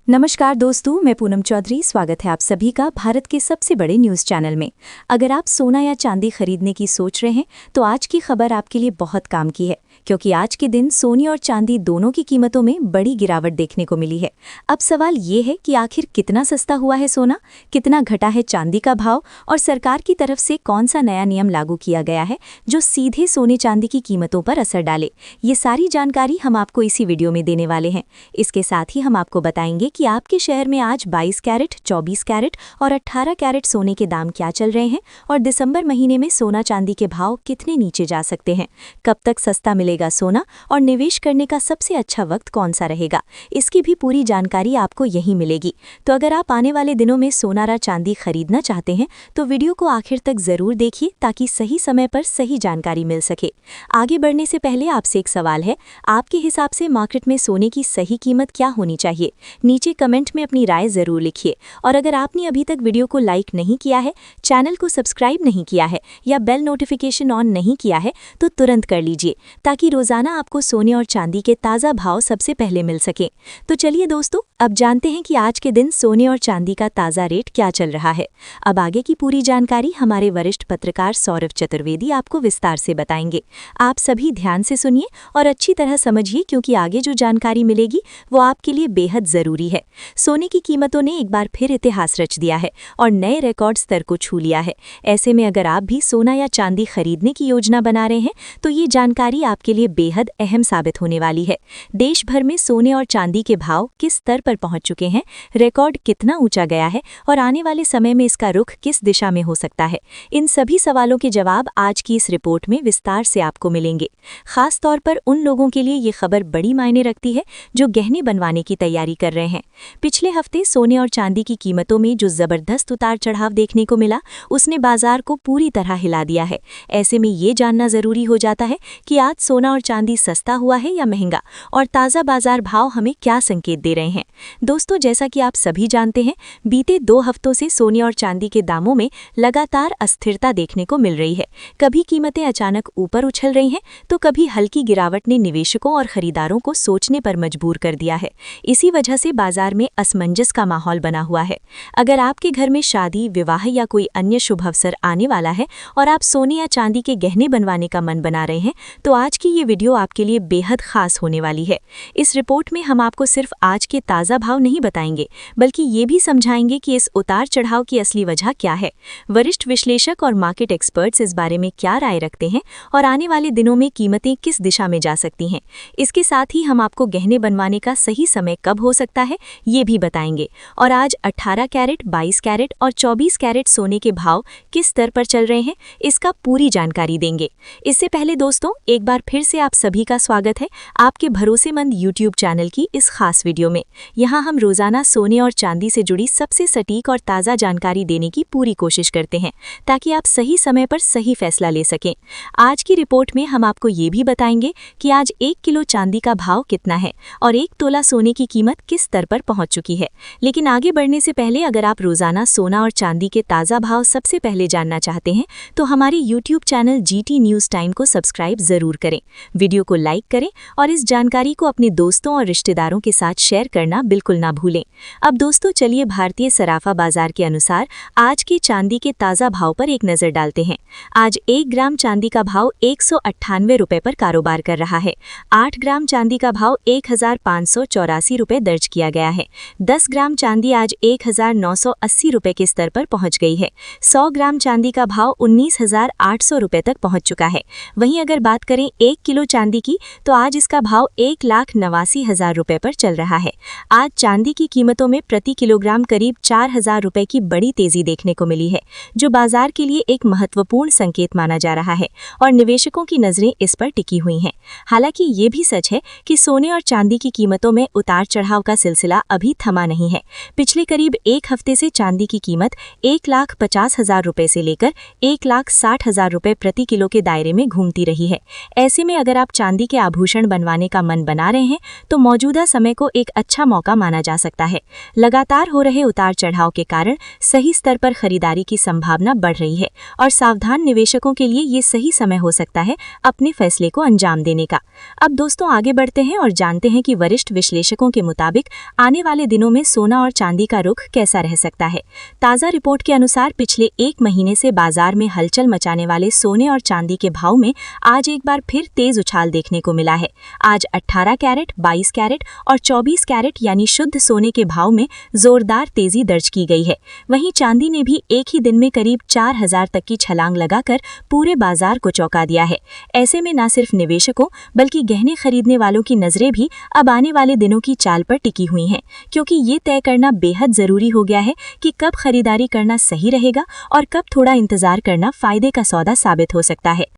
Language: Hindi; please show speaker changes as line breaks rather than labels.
नमस्कार दोस्तों, मैं पूनम चौधरी। स्वागत है आप सभी का भारत के सबसे बड़े न्यूज़ चैनल में। अगर आप सोना या चांदी खरीदने की सोच रहे हैं तो आज की खबर आपके लिए बहुत काम की है, क्योंकि आज के दिन सोने और चांदी दोनों की कीमतों में बड़ी गिरावट देखने को मिली है। अब सवाल ये है कि आखिर कितना सस्ता हुआ है सोना, कितना घटा है चांदी का भाव और सरकार की तरफ से कौन सा नया नियम लागू किया गया है जो सीधे सोने चांदी की कीमतों पर असर डाले। ये सारी जानकारी हम आपको इसी वीडियो में देने वाले हैं। इसके साथ ही हम आपको बताएंगे कि आपके शहर में आज 22 कैरेट, 24 कैरेट और 18 कैरेट सोने के दाम क्या चल रहे हैं और दिसंबर महीने में सोना चांदी के भाव कितने नीचे जा सकते हैं। कब तक सस्ता मिलेगा सोना और निवेश करने का सबसे अच्छा वक्त कौन सा रहेगा, इसकी भी पूरी जानकारी आपको यहीं मिलेगी। तो अगर आप आने वाले दिनों में सोना या चांदी खरीदना चाहते हैं तो वीडियो को आखिर तक जरूर देखिए ताकि सही समय पर सही जानकारी मिल सके। आगे बढ़ने से पहले आपसे एक सवाल है, आपके हिसाब से मार्केट में सोने की सही कीमत क्या होनी चाहिए? नीचे कमेंट में अपनी राय जरूर लिखिए। और अगर आपने अभी तक वीडियो को लाइक नहीं किया है, चैनल को सब्सक्राइब नहीं किया है या बेल नोटिफिकेशन ऑन नहीं किया है तो तुरंत कर लीजिए ताकि रोजाना आपको सोने और चांदी के ताज़ा भाव सबसे पहले मिल सके। तो चलिए दोस्तों, अब जानते हैं कि आज के दिन सोने और चांदी का ताज़ा रेट क्या चल रहा है। अब आगे की पूरी जानकारी हमारे वरिष्ठ पत्रकार सौरभ चतुर्वेदी आपको विस्तार से बताएंगे। आप सभी ध्यान से सुनिए और अच्छी तरह समझिए, क्योंकि आगे जो जानकारी मिलेगी वो आपके लिए बेहद जरूरी है। सोने की कीमतों ने एक बार फिर इतिहास रच दिया है और नए रिकॉर्ड स्तर को छू लिया है। ऐसे में अगर आप भी सोना या चांदी खरीदने की योजना बना रहे हैं तो ये जानकारी आपके लिए बेहद अहम साबित होने वाली है। देश भर में सोने और चांदी के भाव किस स्तर पर पहुंच चुके हैं, रिकॉर्ड कितना ऊंचा गया है और आने वाले समय में इसका रुख किस दिशा में हो सकता है, इन सभी सवालों के जवाब आज की इस रिपोर्ट में विस्तार से आपको मिलेंगे। खास तौर पर उन लोगों के लिए ये खबर बड़ी मायने रखती है जो गहने बनवाने की तैयारी कर रहे हैं। पिछले हफ्ते सोने और चांदी की कीमतों में जो जबरदस्त उतार चढ़ाव देखने को मिला उसने बाजार को पूरी तरह हिला दिया है। ऐसे में ये जानना जरूरी हो जाता है कि आज सोना और चांदी सस्ता हुआ है या महंगा, और ताज़ा बाजार भाव हमें क्या संकेत दे रहे हैं। दोस्तों, जैसा कि आप सभी जानते हैं, बीते 2 हफ्तों से सोने और चांदी के दामों में लगातार अस्थिरता देखने को मिल रही है। कभी कीमतें अचानक ऊपर उछल रही हैं तो कभी हल्की गिरावट ने निवेशकों और खरीदारों को सोचने पर मजबूर कर दिया है। इसी वजह से बाजार में असमंजस का माहौल बना हुआ है। अगर आपके घर में शादी, विवाह या कोई अन्य शुभ अवसर आने वाला है और आप सोने या चांदी के गहने बनवाने का मन बना रहे हैं तो आज की ये वीडियो आपके लिए बेहद खास होने वाली है। इस रिपोर्ट में हम आपको सिर्फ आज के ताज़ा भाव नहीं बताएंगे, बल्कि ये भी समझाएंगे कि इस उतार चढ़ाव की असली वजह क्या है, वरिष्ठ विश्लेषक और मार्केट एक्सपर्ट्स इस बारे में क्या राय रखते हैं और आने वाले दिनों में कीमतें किस दिशा में जा सकती हैं। इसके साथ ही हम आपको गहने बनवाने का सही समय कब हो सकता है ये भी बताएंगे, और आज 18 कैरेट, 22 कैरेट और 24 कैरेट सोने के भाव किस स्तर पर चल रहे हैं इसका पूरी जानकारी देंगे। इससे पहले दोस्तों, एक बार फिर से आप सभी का स्वागत है आपके भरोसेमंद YouTube चैनल की इस खास वीडियो में। यहाँ हम रोजाना सोने और चांदी से जुड़ी सबसे सटीक और ताज़ा जानकारी देने की पूरी कोशिश करते हैं ताकि आप सही समय पर सही फैसला ले सकें। आज की रिपोर्ट में हम आपको ये भी बताएंगे कि आज 1 किलो चांदी का भाव कितना है और 1 तोला सोने की कीमत किस स्तर पर पहुंच चुकी है। लेकिन आगे बढ़ने से पहले अगर आप रोजाना सोना और चांदी के ताज़ा भाव सबसे पहले जानना चाहते हैं तो हमारे YouTube channel GT news time को सब्सक्राइब जरूर करें, वीडियो को लाइक करें और इस जानकारी को अपने दोस्तों और रिश्तेदारों के साथ शेयर करना बिल्कुल ना भूलें। अब दोस्तों, चलिए भारतीय सराफा बाजार के अनुसार आज के चांदी के ताज़ा भाव पर एक नज़र डालते हैं। आज 1 ग्राम चांदी का भाव 198 रुपये पर कारोबार कर रहा है। 8 ग्राम चांदी का भाव 1584 रुपये दर्ज किया गया है। 10 ग्राम चांदी आज 1980 रुपये के स्तर पर पहुंच गई है। 100 ग्राम चांदी का भाव 19,800 रुपये तक पहुंच चुका है। वहीं अगर बात करें 1 किलो चांदी की तो आज इसका भाव 1,89,000 रुपये पर चल रहा है। आज चांदी की कीमतों में प्रति किलोग्राम करीब 4,000 रुपये की बड़ी तेजी देखने को मिली है, जो बाजार के लिए एक महत्वपूर्ण संकेत माना जा रहा है और निवेशकों की नजरें इस पर टिकी हुई हैं। हालांकि ये भी सच है कि सोने और चांदी की कीमतों में उतार चढ़ाव का सिलसिला अभी थमा नहीं है। पिछले करीब 1 हफ्ते से चांदी की कीमत 1,50,000 रुपये से लेकर 1,60,000 रुपये प्रति किलो के दायरे में घूमती रही है। ऐसे में अगर आप चांदी के आभूषण बनवाने का मन बना रहे हैं तो मौजूदा समय को एक अच्छा मौका माना जा सकता है। लगातार हो रहे उतार चढ़ाव के कारण सही स्तर पर खरीदारी की संभावना बढ़ रही है और सावधान निवेशकों के लिए ये सही समय हो सकता है अपने फैसले को अंजाम देने का। अब दोस्तों आगे बढ़ते हैं और जानते हैं कि वरिष्ठ विश्लेषकों के मुताबिक आने वाले दिनों में सोना और चांदी का रुख कैसा रह सकता है। ताज़ा रिपोर्ट के अनुसार पिछले एक महीने से बाजार में हलचल मचाने वाले सोने और चांदी के भाव में आज एक बार फिर तेज उछाल देखने को मिला है। आज 18 कैरेट, 22 कैरेट और 24 कैरेट यानी शुद्ध सोने के भाव में जोरदार तेजी दर्ज की गई है। वहीं चांदी ने भी एक ही दिन में करीब 4000 तक की छलांग लगाकर पूरे बाजार को चौंका दिया है। ऐसे में न सिर्फ निवेशकों बल्कि गहने खरीदने वालों की नजरें भी अब आने वाले दिनों की चाल पर टिकी हुई हैं, क्योंकि ये तय करना बेहद जरूरी हो गया है कि कब खरीदारी करना सही रहेगा और कब थोड़ा इंतजार करना फायदे का सौदा साबित हो सकता है।